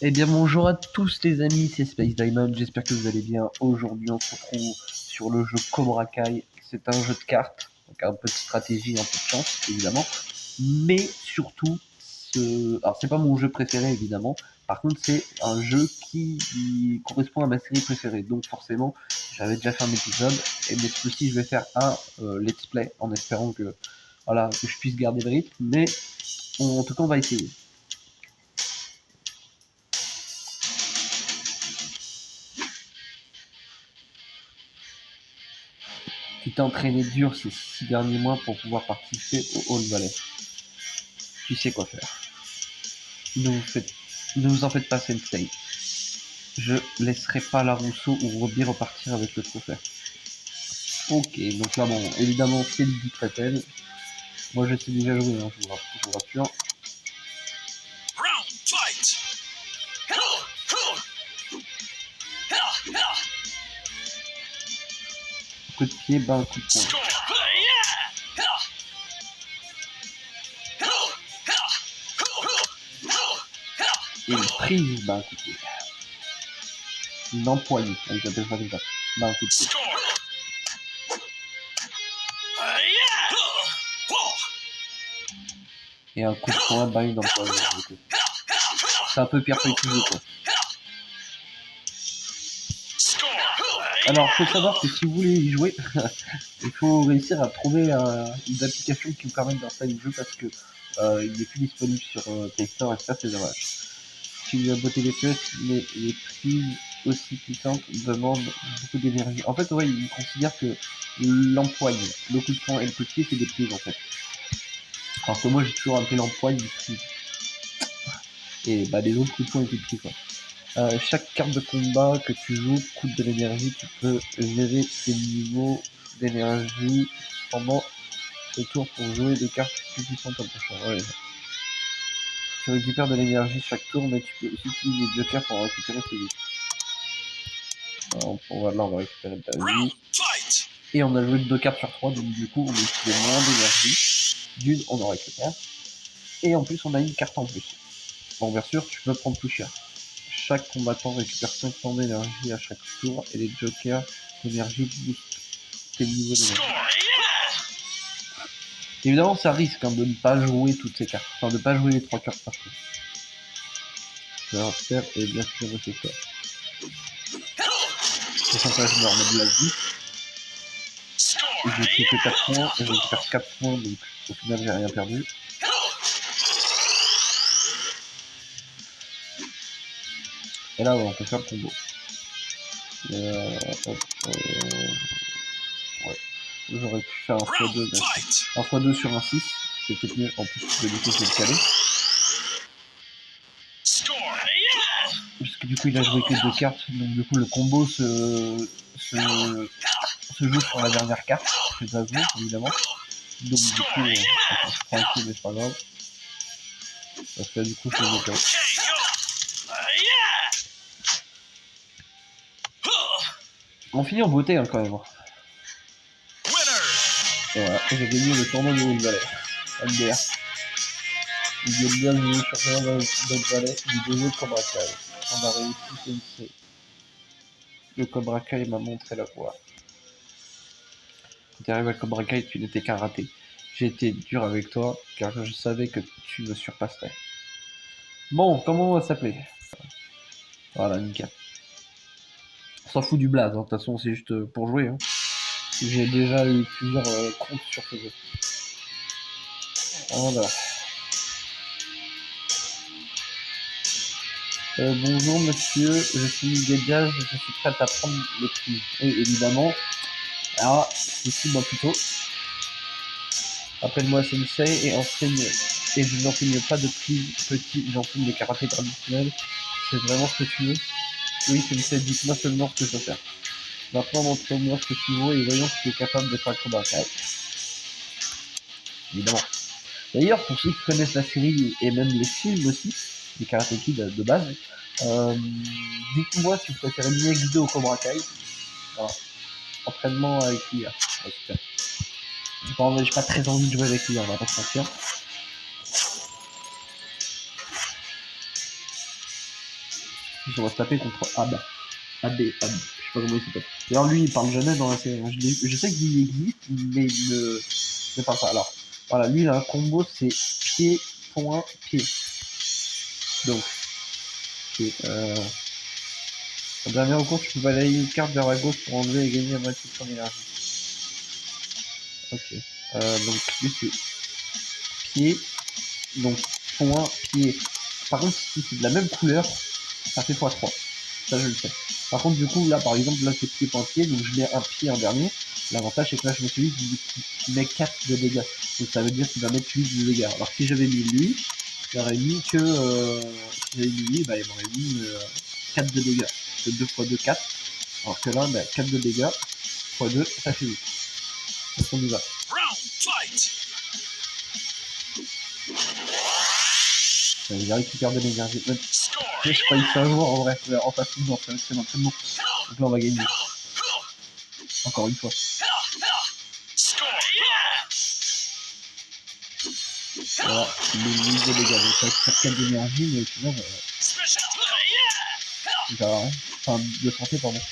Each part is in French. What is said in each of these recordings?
Eh bien bonjour à tous les amis, c'est Space Diamond, j'espère que vous allez bien. Aujourd'hui on se retrouve sur le jeu Cobra Kai. C'est un jeu de cartes, donc un peu de stratégie, un peu de chance évidemment. Mais surtout, alors c'est pas mon jeu préféré évidemment, par contre c'est un jeu qui correspond à ma série préférée. Donc forcément, j'avais déjà fait un épisode, mais ce coup-ci je vais faire un let's play en espérant que, voilà, que je puisse garder le rythme. Mais en tout cas on va essayer. Tu t'es entraîné dur ces 6 derniers mois pour pouvoir participer au All Valley. Tu sais quoi faire. Ne vous en faites pas, Sensei. Je laisserai pas la Rousseau ou Robbie repartir avec le trophée. Ok, donc là, bon, évidemment, c'est le but Répel. Moi, je sais déjà jouer, hein, je vous rassure. Coup de pied, un coup de poing. Et une prise, un coup de pied. Une empoignée, ils appellent ça comme ça. Un coup de pied. Et un coup de poing, une empoignée. C'est un peu perpétué, quoi. Alors, faut savoir que si vous voulez y jouer, il faut réussir à trouver une application qui vous permette d'installer le jeu parce que il n'est plus disponible sur Play Store et ça c'est dommage. Si vous avez les pièces, mais les prises aussi puissantes demandent beaucoup d'énergie. En fait, ouais, il considère que l'empoigne, le coup de poing et le coup de pied, c'est des prises en fait. Alors que moi j'ai toujours appelé l'empoigne des prises. Et bah les autres coups de poing et coups de pied quoi. Chaque carte de combat que tu joues coûte de l'énergie. Tu peux gérer tes niveaux d'énergie pendant ce tour pour jouer des cartes plus puissantes au prochain. Ouais. Tu récupères de l'énergie chaque tour, mais tu peux aussi utiliser les jokers pour en récupérer plus vite. Alors, là, on va récupérer de la vie. Et on a joué 2 cartes sur 3, donc du coup, on utilise moins d'énergie. D'une, on en récupère. Et en plus, on a une carte en plus. Bon, bien sûr, tu peux prendre plus cher. Chaque combattant récupère 5 points d'énergie à chaque tour et les jokers d'énergie boostent tes niveaux d'énergie. Évidemment, ça risque de ne pas jouer toutes ces cartes, enfin de ne pas jouer les 3 cartes par contre. Je vais refaire et bien sûr c'est ça. Pour ça, je me remets de la vie. J'ai pris que 4 points et je récupère 4 points, donc au final j'ai rien perdu. Et là, ouais, on peut faire le combo. Ouais. J'aurais pu faire un x2, un x2 sur un 6. C'est peut-être mieux. En plus, du coup, je vais le caler. Parce que du coup, il a joué que 2 cartes. Donc, du coup, le combo se joue sur la dernière carte. Je t'avoue, évidemment. Donc, du coup, je prends un coup, mais c'est pas grave. Parce que là, du coup, je le KO. On finit en beauté, hein, quand même. Et voilà, j'ai gagné le tournoi de All Valley. MDR. Il est bien joué sur le All Valley du deuxième Cobra Kai. On a réussi Sensei. Le Cobra Kai m'a montré la voie. Quand tu arrives à Cobra Kai, tu n'étais qu'un raté. J'ai été dur avec toi, car je savais que tu me surpasserais. Bon, comment on va s'appeler? Voilà, nickel. On s'en fout du blaze, de toute façon, c'est juste pour jouer. Hein. J'ai déjà eu plusieurs comptes sur ce jeu. Voilà. Bonjour monsieur, je suis Miguel Diaz, je suis prête à prendre le prix. Et évidemment, alors, c'est 6 mois plus tôt. Appelle-moi Sensei et enseigne. Et je n'enseigne pas de prix petit, j'enseigne des karaté traditionnels. C'est vraiment ce que tu veux? Oui, Sensei, dites-moi seulement ce que je dois faire. Maintenant, montre-moi ce que tu veux et voyons si tu es capable de faire le Cobra Kai. Évidemment. D'ailleurs, pour ceux qui connaissent la série et même les films aussi, les Karate Kid de base, dites-moi si vous préférez Miyagi-Do au Cobra Kai. Voilà. Entraînement avec l'IA. Ouais, super. J'ai pas très envie de jouer avec l'IA, on va pas se mentir. plus on va se taper contre Ab. AB, je sais pas comment il s'appelle. D'ailleurs, lui, il parle jamais dans la série. Je sais qu'il existe, mais il ne parle pas. Alors, voilà, lui, il a un combo, c'est pied, point, pied. Donc, pied. En dernier recours, tu peux balayer une carte vers la gauche pour enlever et gagner la moitié de son énergie. Ok. Donc, lui, c'est pied, donc point, pied. Par contre, si c'est de la même couleur, ça fait x3. Ça, je le sais. Par contre, du coup, là, par exemple, là, c'est pied point pied, donc je mets un pied en dernier. L'avantage, c'est que là, je mets celui qui met 4 de dégâts. Donc, ça veut dire qu'il va mettre 8 de dégâts. Alors, si j'avais mis lui, j'aurais mis que. Si j'avais mis lui, bah, il m'aurait mis 4 de dégâts. De 2 x 2, 4. Alors que là, bah, 4 de dégâts, x 2, ça fait 8. Donc, on y va. Il récupère de l'énergie. Je croyais que c'est un jour, en vrai, en face de nous, c'est l'entraînement. Donc là, on va gagner. Encore une fois. Voilà, les de dégâts. Donc ça va faire 4 d'énergie, mais au final, ça va rien. Enfin, de santé, pardon.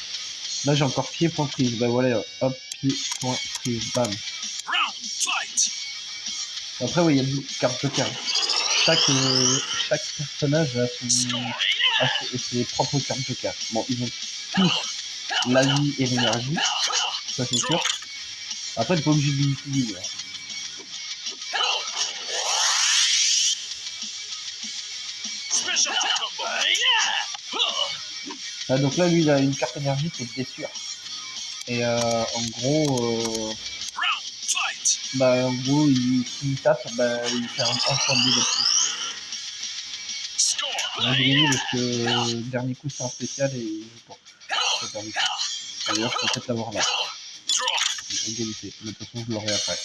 Là, j'ai encore pied, point, prise. Bah voilà, hop, pied, point, prise, bam. Après, ouais, il y a beaucoup de cartes joker. Chaque personnage a ses propres cartes joker. Bon, ils ont tous la vie et l'énergie, ça c'est sûr. Après, t'es pas obligé de l'utiliser. Ah, donc là, lui, il a une carte énergie, c'est blessure. Et en gros, s'il tape, bah, il fait un point de dégâts de plus. Là, j'ai gagné parce que le dernier coup, c'est un spécial et il joue pas. D'ailleurs, je peux peut-être l'avoir là. Égalité. Mais de toute façon, je l'aurai après.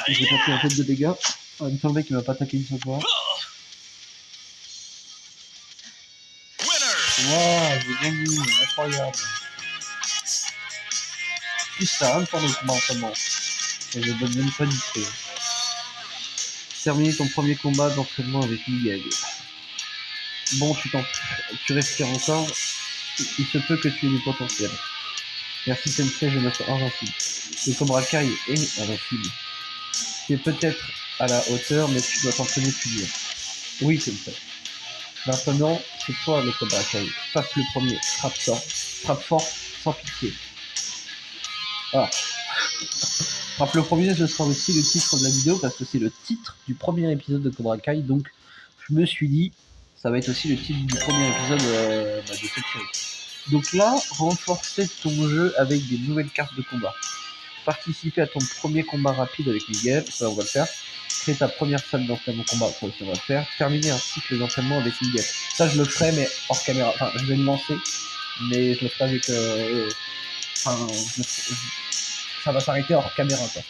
J'ai pas pris un peu de dégâts. En même temps, le mec, il m'a pas attaqué une seule fois. Waouh, j'ai gagné, incroyable. Plus ça, rien pour le combat entraînement. Et je donne même pas d'idée. Terminer ton premier combat d'entraînement avec Miguel. Bon, tu respires encore. Il se peut que tu aies du potentiel. Merci Sensei, je me sens invincible. Le Cobra Kai est invincible. Tu es peut-être à la hauteur, mais tu dois t'entraîner plus dur. Oui, Sensei. Maintenant, c'est toi le Cobra Kai. Passe le premier. Frappe fort, sans pitié. Voilà. Frappe le premier, ce sera aussi le titre de la vidéo parce que c'est le titre du premier épisode de Cobra Kai. Donc, je me suis dit, ça va être aussi le titre du premier épisode de cette série. Donc là, renforcer ton jeu avec des nouvelles cartes de combat. Participer à ton premier combat rapide avec Miguel, ça on va le faire. Créer ta première salle d'entraînement combat, ça aussi on va le faire. Terminer un cycle d'entraînement avec Miguel. Ça je le ferai mais hors caméra. Enfin, je vais me lancer, mais je le ferai avec... ça va s'arrêter hors caméra quoi.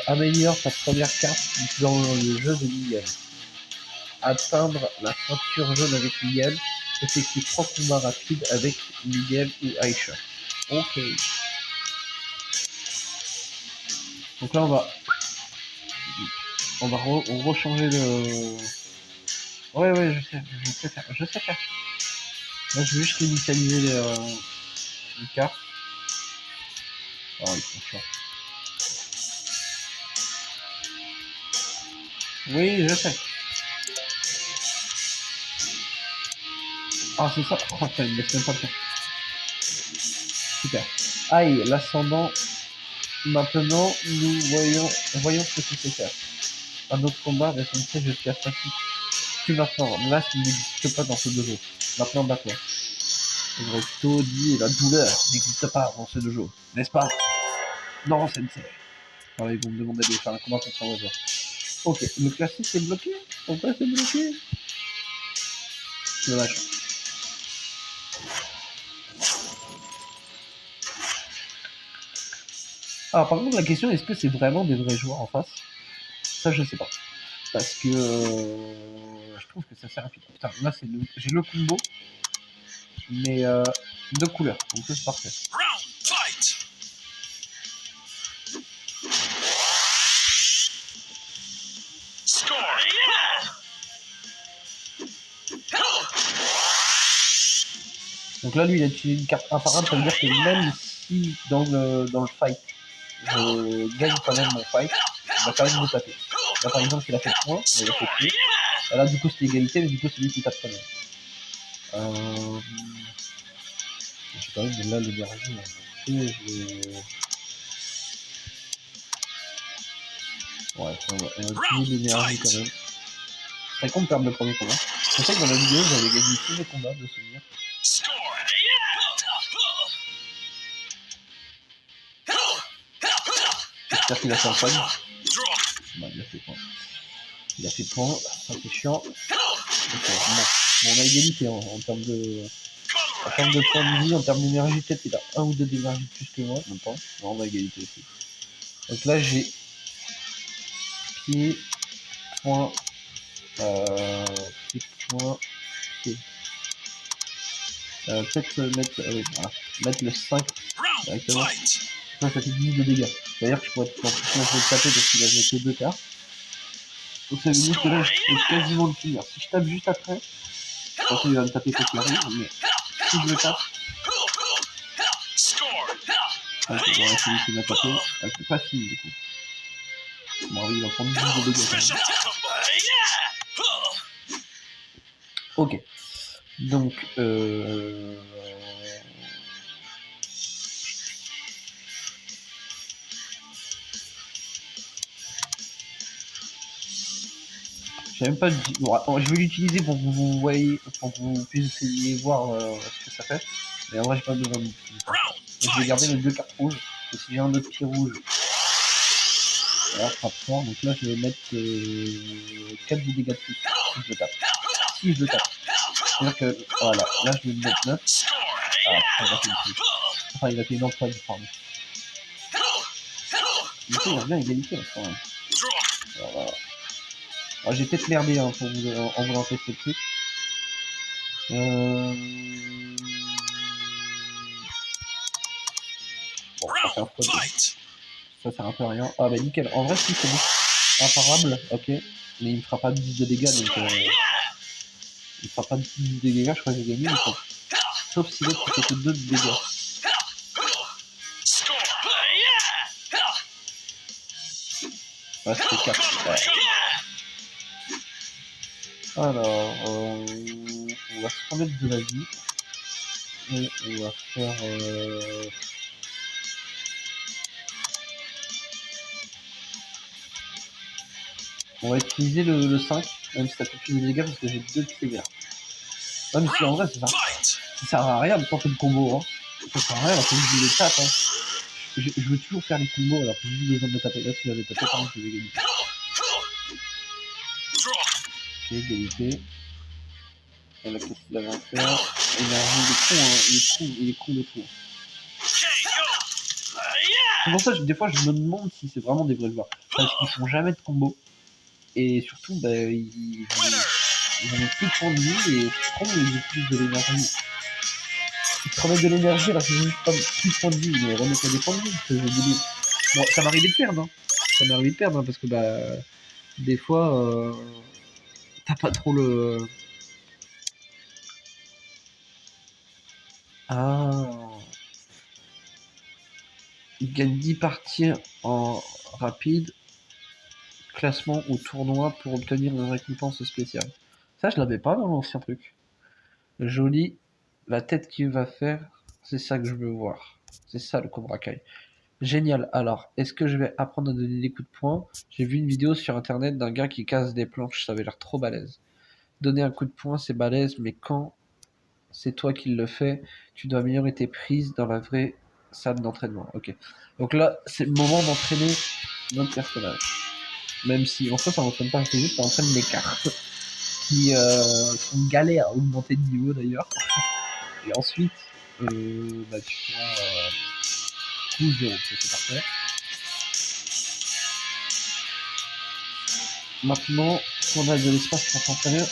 Améliore ta première carte dans le jeu de Miguel. Atteindre la ceinture jaune avec Miguel. Effectue 3 combats rapides avec Miguel ou Aisha. Ok. Donc là on va rechanger le... Ouais, je sais faire. Là je vais juste réinitialiser les cartes. Oh, ils sont chiants. Oui, je sais. Ah, c'est ça. Oh, putain, il me laisse même pas le temps. Super. Aïe, l'ascendant. Maintenant, nous voyons ce que tu sais faire. Un autre combat, ressentir jusqu'à 5. Plus maintenant. L'as n'existe pas dans ce dojo. Maintenant, bats-toi. Le recto dit la douleur n'existe pas dans ce dojo. N'est-ce pas? Non, sensei. Alors, ils vont me demander de faire un combat contre un oiseau. Ok, le classique est bloqué. Pourquoi c'est bloqué? Dommage. Alors par contre la question est-ce que c'est vraiment des vrais joueurs en face? Ça je sais pas. Parce que je trouve que ça sert à putain. Putain là j'ai le combo mais de couleurs. Donc c'est parfait. Donc là, lui, il a utilisé une carte imparable, ça veut dire que même si dans le fight, je gagne quand même mon fight, il va quand même me taper. Là, par exemple, il a fait point, mais il a fait tuer. Là, du coup, c'était égalité, mais du coup, c'est lui qui tape quand même. J'ai quand même là l'énergie. Ouais, on va utiliser l'énergie quand même. C'est con de perdre le premier combat. Je sais que dans la vidéo, j'avais gagné tous les combats de souvenir. J'espère qu'il a fait un point. Bah, il a fait point. Il a fait point, ça c'est chiant. Bon, on a égalité en termes de. En termes de points de vie, en termes d'énergie, peut-être il a 1 ou 2 d'énergie de plus que moi, même pas. Non, on a égalité aussi. Donc là, j'ai pied, point, pied, point, pied. Peut-être mettre, voilà. Mettre le 5 directement. Ça fait 10 de dégâts. C'est-à-dire que je pourrais en plus le taper parce qu'il avait que 2 cartes. Donc ça veut dire que là, je peux quasiment le finir. Si je tape juste après, je pense qu'il va me taper quoi qu'il arrive, mais si je le tape, voilà, c'est lui qui m'a tapé. C'est pas fini du coup. Bon, il va prendre 10 de dégâts quand même. Ok. Donc, je sais même pas. Bon, attends, je vais l'utiliser pour que vous voyez, pour que vous puissiez voir ce que ça fait. Mais en vrai, j'ai pas besoin d'utiliser. Je vais garder les 2 cartes rouges. Et si j'ai un autre pied rouge, voilà, ça sera fort. Donc là, je vais mettre 4 de dégâts de plus si je le tape. Si je le tape. C'est-à-dire que, voilà, là, je vais me mettre 9. Ah, il a fait une plus. Enfin, il a fait une empreinte, pardon. Du coup, il revient à égalité, là, quand même. Voilà. Alors, j'ai peut-être merdé hein, pour vous, en voulant tester le truc. Bon, ça fait un peu ça sert un peu à rien. Ah bah nickel. En vrai, si c'est bon. Imparable, ok. Mais il me fera pas 10 de dégâts, donc il fera pas 10 de dégâts, je crois que j'ai gagné. Sauf si l'autre fait que 2 de dégâts. Ouais, c'était 4. Ouais. Alors, on va se remettre de la vie. Et on va faire... On va utiliser le 5, même si ça fait plus de dégâts parce que j'ai 2 pieds verts. Ouais, mais si en vrai, ça sert à rien de tenter le combo. Hein. Ça sert à rien, faut que je les tape. Hein. Je veux toujours faire les combos alors que j'ai juste besoin de me taper. Là, si j'avais tapé, par contre, je vais gagner. Ok, égalité. Et là, qu'est-ce qu'il avait à faire? Énergie, il est con, le fou. C'est pour ça que des fois, je me demande si c'est vraiment des vrais joueurs. Parce qu'ils font jamais de combo. Et surtout, bah, ils ont plus de points de vie et je trouve qu'ils utilisent de l'énergie. Ils te remettent de l'énergie alors qu'ils ont juste pas plus de points de vie, mais remettre des points de vie, c'est débile. Bon, ça m'arrive de perdre, hein. Ça m'arrive de perdre, hein, parce que bah, des fois, t'as pas trop le. Ah. Il gagne 10 parties en rapide, classement ou tournoi pour obtenir une récompense spéciale. Ça, je l'avais pas dans l'ancien truc. Joli. La tête qu'il va faire, c'est ça que je veux voir. C'est ça le Cobra Kai. Génial. Alors, est-ce que je vais apprendre à donner des coups de poing? J'ai vu une vidéo sur internet d'un gars qui casse des planches, ça avait l'air trop balèze. Donner un coup de poing, c'est balèze, mais quand c'est toi qui le fais, tu dois améliorer tes prises dans la vraie salle d'entraînement. Ok. Donc là, c'est le moment d'entraîner notre personnage. Même si en soi, ça n'entraîne pas, c'est juste ça entraîne les cartes qui sont galères à augmenter de niveau d'ailleurs. Et ensuite, bah, tu pourras coup 0, c'est parfait. Maintenant, si on a de l'espace pour s'entraîner,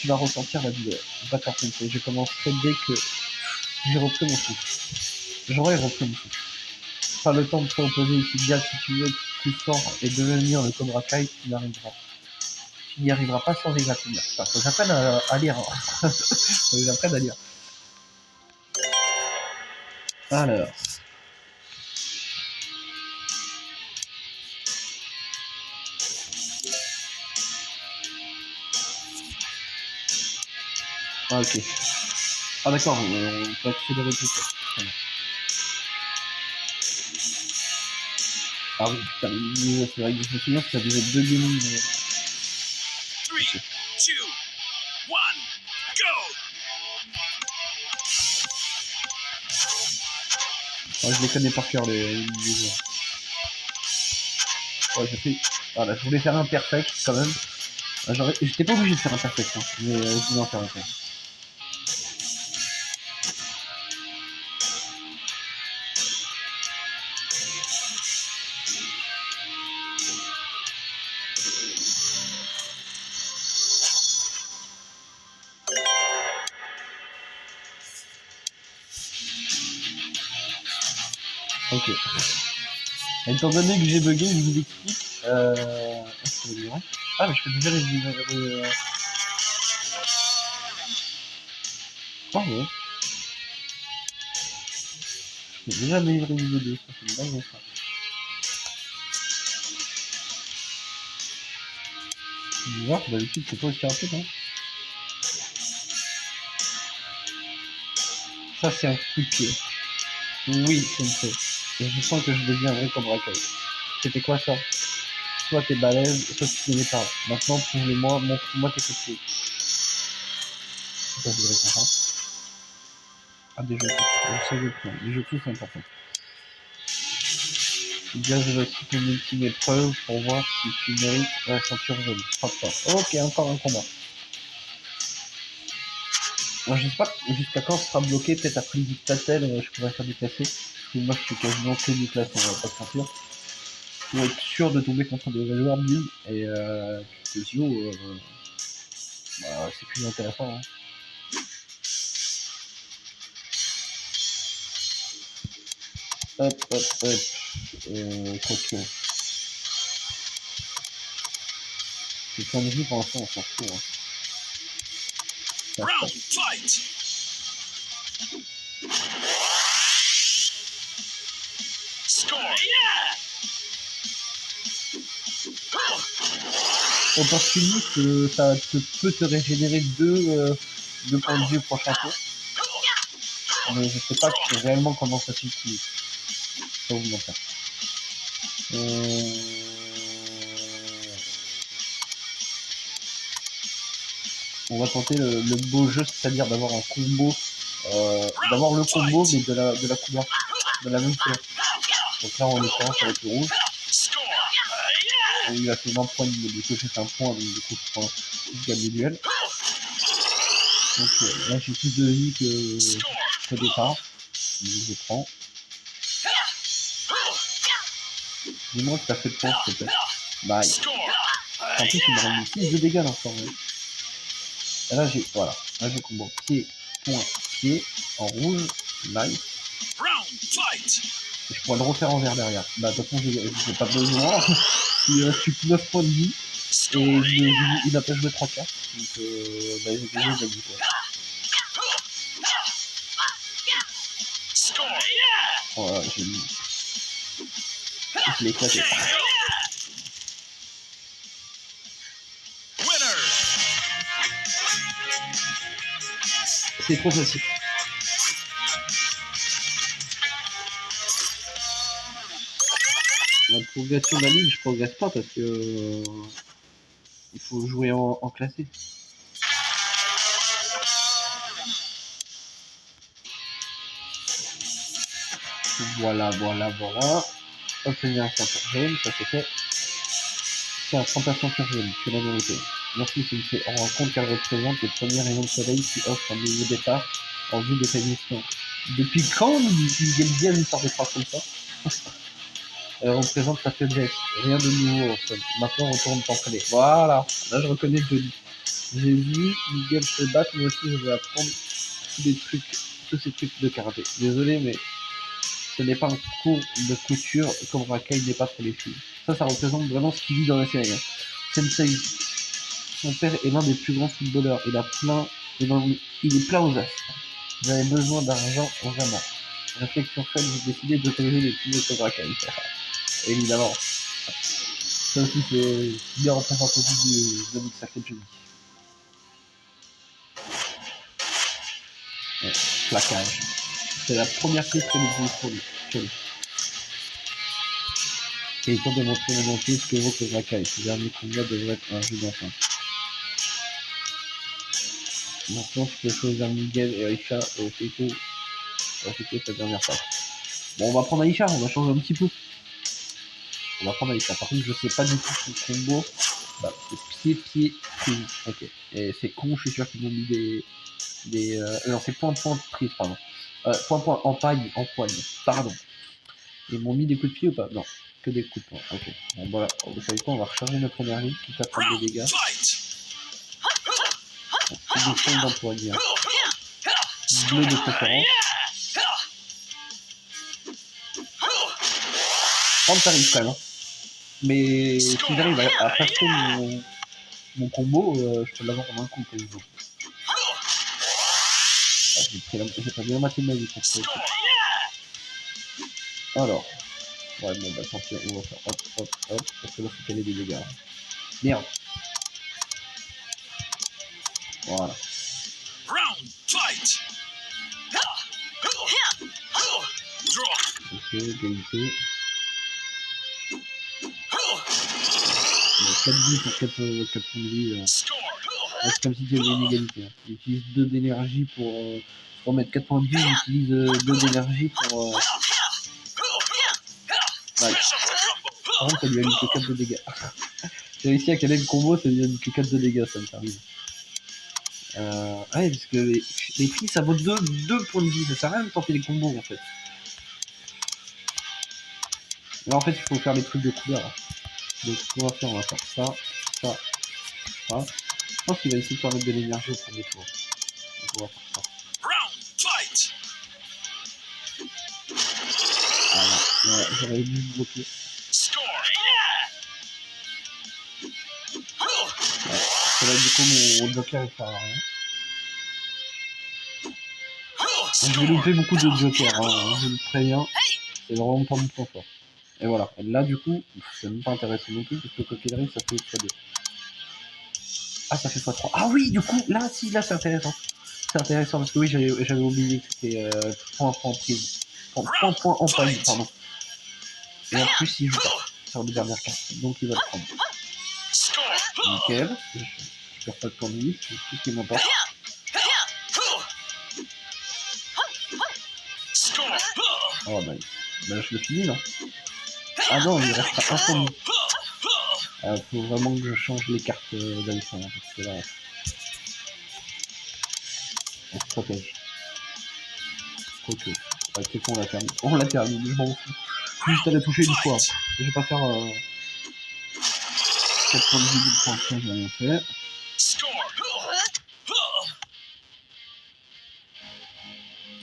tu vas ressentir la douleur. D'accord, je commencerai dès que j'ai repris mon souffle. J'aurais repris mon souffle. Pas le temps de te reposer ici, bien si tu veux être plus fort et devenir le Cobra Kai, tu n'arriveras. Tu n'y arriveras pas sans égratigner. Enfin, faut que j'apprenne à lire. Faut que j'apprenne à lire. Alors. Ah, ok. Ah, d'accord, on peut accélérer tout ça. Ah oui, putain, c'est vrai que je me souviens que ça faisait 2 gaming. 3, 2, 1, go! Ouais, je les connais par cœur, les jeux. Ouais, j'ai fait. Voilà, je voulais faire un perfect quand même. J'étais pas obligé de faire un perfect, hein, mais je voulais en faire un quand même. Ok. Étant donné que j'ai bugué, je vous explique. Ah, mais je peux déjà les. Ah ouais. Je peux déjà les réviser deux, ça c'est une dingue ça. Tu vois, d'habitude c'est pas aussi rapide, hein. Ça c'est un coup de pied. Oui, c'est une fait. Et je sens que je deviendrai comme Raquel. C'était quoi ça? Soit t'es balèze, soit tu connais pas. Maintenant, prouve-les-moi, montre-moi tes coups de pied. C'est ça, je voudrais comprendre. Ah, des jeux tous. Ça, je prends. Les jeux tous, c'est important. Bien, je vais aussi ton ultime épreuve pour voir si tu mérites la ceinture jaune. Frappe pas. Ok, encore un combat. Moi, je sais pas jusqu'à quand ce sera bloqué. Peut-être après le dictatel, je pourrais faire du classé. Parce que moi, je suis quasiment que du classé, on va pas se mentir. Pour être sûr de tomber contre des joueurs nuls. Et spéciaux, bah, c'est plus intéressant. Hein. Hop, hop, hop. Quoique. C'est plein de vie pour l'instant, on s'en fout. Hein. Round fight! Score! Yeah! Opportuniste, ça peut te régénérer deux points de vie au prochain tour. Mais je sais pas réellement comment ça s'utilise. Je vais vous mentir. On va tenter le beau jeu, c'est-à-dire d'avoir un combo, d'avoir le combo mais de la couleur, de la même couleur. Donc là en l'occurrence avec le rouge. Il a fait 20 points, du coup j'ai fait un point, donc du coup je gagne le duel. Donc là j'ai plus de vie qu'au départ. Donc je prends. Dis-moi que t'as fait de points s'il te plaît. Bye. En plus il me rend 6 de dégâts l'instant. Et là j'ai, voilà, là j'ai combo pied, point, pied, en rouge, nice. Et je pourrais le refaire en vert derrière. Bah de toute façon j'ai pas besoin. Il reste plus que 9 points de vie. Et il n'a pas joué 3 cartes. Donc bah j'ai déjà gagné quoi. Voilà, j'ai mis. Je l'ai éclaté. C'est trop facile. La progression de la ligue, je progresse pas parce que il faut jouer en classé. Voilà. Obtenir un ceinture jaune, ça c'est fait. Tiens, prends ta ceinture jaune, tu l'as mérité. Merci, Sensei. On rend compte qu'elle représente le premier rayon de soleil qui offre un nouveau départ en vue de ta mission. Depuis quand Miguel Diaz nous sort des phrases comme ça? Elle représente ta faiblesse. Rien de nouveau en somme. Maintenant, retourne t'entraîner. Voilà. Là, je reconnais Johnny. J'ai vu Miguel se battre, moi aussi, je vais apprendre tous ces trucs de karaté. Désolé, mais ce n'est pas un cours de couture comme Raquel n'est pas pour les filles. Ça représente vraiment ce qu'il vit dans la série. Hein. Sensei, son père est l'un des plus grands footballeurs. Il est plein aux as. Vous avez besoin d'argent vraiment. Réflexion faite, j'ai décidé d'autoriser les petits de Cobra Kai. Évidemment. Ça aussi, c'est bien représentatif de notre cercle de jeudi. Ouais, plaquage. C'est la première prise que nous faisons pour lui. Et il tente de montrer mon entier ce que vaut Cobra Kai. Ce dernier combat devrait être un jeu d'enfant. Maintenant, je peux choisir Miguel et Aisha et Feko sa dernière passe. Bon, on va prendre Aisha, on va changer un petit peu. On va prendre Aisha. Par contre, je sais pas du tout son combo. Bah, c'est pied, prise. Ok. Et c'est con, je suis sûr qu'ils m'ont mis non, c'est point, prise, pardon. Point, empaille, empoigne. Pardon. Ils m'ont mis des coups de pied ou pas? Non. Que des coups de poing. Ok. Bon, voilà. Vous savez quoi? On va recharger notre énergie, quitte à prendre des dégâts. C'est des fonds d'empoigne. Bleu de préférence. Prendre tarif quand même. Hein. Mais si j'arrive à passer mon combo, je peux l'avoir en un coup, par exemple. Ah, j'ai perdu la moitié de ma vie pour ça. Alors. Ouais, bon, bah tant pis, on va faire hop, parce que là, faut caler des dégâts. Merde. Voilà. Ok, égalité. Bon, 4 vies pour 4 points de vie. C'est comme si il y avait une égalité. Hein. Il utilise 2 d'énergie pour remettre 4 points de vie, il utilise 2 d'énergie pour... Ouais. Par contre, ça lui a mis que 4 de dégâts. J'ai réussi à caler le combo, ça lui a mis que 4 de dégâts, ça me termine. Ouais, parce que les filles, ça vaut 2 points de vie, ça sert à rien de tenter les combos en fait. Là, en fait, il faut faire les trucs de couleur. Hein. Donc, ce qu'on va faire, on va faire ça, ça, ça. Je pense qu'il va essayer de faire mettre de l'énergie au premier tour. Donc, on va faire ça. Voilà, ouais, j'aurais dû le bloquer. Ouais, parce que là, du coup, mon joker, il sert à rien. Je vais louper beaucoup de jokers, hein, je le préviens. C'est vraiment pas mon point fort. Et voilà. Et là, du coup, c'est même pas intéressant non plus, parce que quoi qu'il arrive, ça fait x2. Ah, ça fait x3. Ah oui, du coup, là, si, là, c'est intéressant. C'est intéressant, parce que oui, j'avais oublié que c'était point en prise. Point en prise, pardon. Et en plus, il joue pas sur les dernières cartes, donc il va le prendre. Nickel. Je perds pas de temps de vie, c'est tout ce qui m'importe. Oh bah, je le finis là. Ah non, il reste un point de vie. Faut vraiment que je change les cartes d'Alpha, hein, parce que là, on se protège. Quoique, c'est qu'on l'a terminé. On l'a terminé, je m'en fous. Juste à la toucher une fois. Je vais pas faire 4 points de vie du point, j'ai rien fait.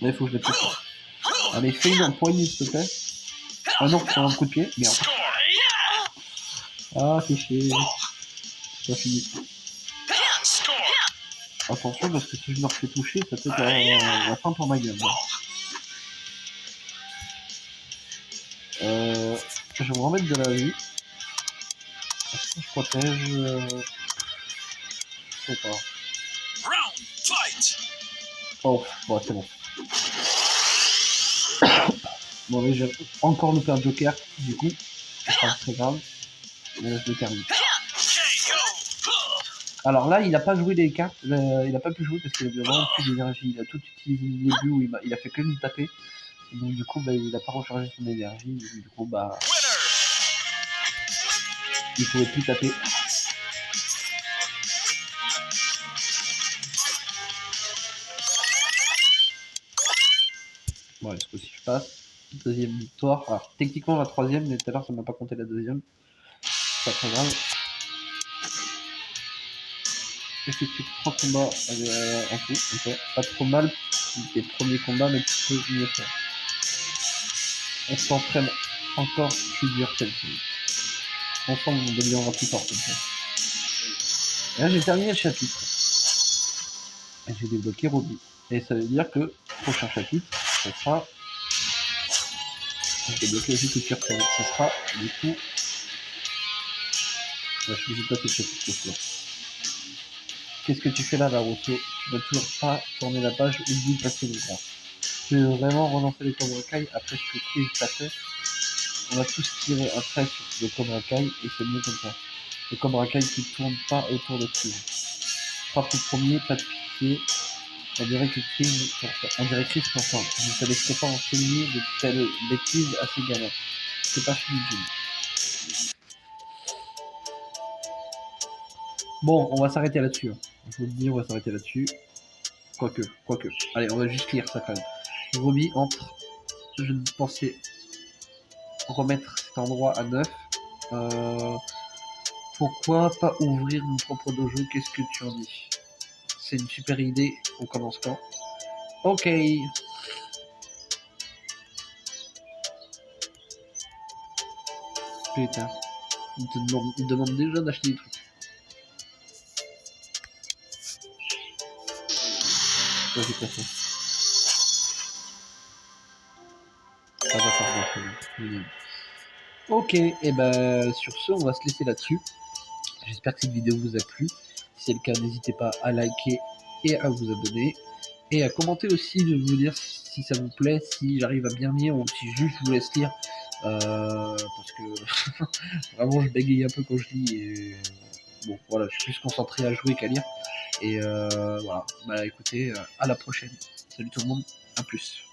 Là, il faut que je la touche. Allez, fais-le en poignée, s'il te plaît. Ah non, c'est un coup de pied. Merde. Ah, c'est chier. C'est pas fini. Attention, parce que si je me refais toucher, ça peut être la fin pour ma gueule. Je vais me remettre de la vie. Est-ce que je protège je sais pas. Oh, bon, c'est bon. Bon, là, j'ai encore loupé un joker, du coup. C'est pas très grave. Mais là, je le termine. Alors là, il n'a pas joué les cartes, il n'a pas pu jouer parce qu'il avait vraiment plus d'énergie. Il a tout utilisé le début où il a fait que nous taper. Et donc du coup, bah, il n'a pas rechargé son énergie. Du coup, bah, il pouvait plus taper. Bon, allez, ce coup-ci, je passe. Deuxième victoire. Alors, techniquement, la troisième, mais tout à l'heure, ça m'a pas compté la deuxième. C'est pas très grave. Effectue 3 combats en tout. Okay. Pas trop mal. Tes premiers combats, mais tu peux mieux faire. On s'entraîne encore plus dur celle-ci. Ensemble, on deviendra plus fort comme ça. Et là, j'ai terminé le chapitre. Et j'ai débloqué Robbie. Et ça veut dire que prochain chapitre, ce sera Débloquer les écritures, ça sera du coup. Je suis obligé de passer cette question. Qu'est-ce que tu fais là, Rousseau? Tu vas toujours pas tourner la page ou dit passer le grand. Tu veux vraiment relancer les Cobra Kai après ce que Chris a fait? On va tous tirer un trait sur le Cobra Kai et c'est mieux comme ça. Le Cobra Kai qui tourne pas autour de Chris. Frappe le premier, pas de pitié. On dirait Chris pourtant. Je ne te laisserai pas enseigner de telles bêtises à ces gamins. C'est pas fini, Jim. Bon, on va s'arrêter là-dessus. Hein. Je vous le dis, on va s'arrêter là-dessus. Quoique. Allez, on va juste lire ça quand même. Roby entre. Je ne pensais remettre cet endroit à neuf. Pourquoi pas ouvrir mon propre dojo? Qu'est-ce que tu en dis? C'est une super idée. On commence quand? Ok. Putain. Il demande déjà d'acheter des trucs. Vas-y, passez. Ça va pas bien. Ok, et ben sur ce, on va se laisser là-dessus. J'espère que cette vidéo vous a plu. Si c'est le cas, n'hésitez pas à liker et à vous abonner. Et à commenter aussi, de vous dire si ça vous plaît, si j'arrive à bien lire ou si juste je vous laisse lire. Parce que vraiment je bégaye un peu quand je lis. Et bon, voilà, je suis plus concentré à jouer qu'à lire. Et voilà, bah écoutez, à la prochaine. Salut tout le monde, à plus.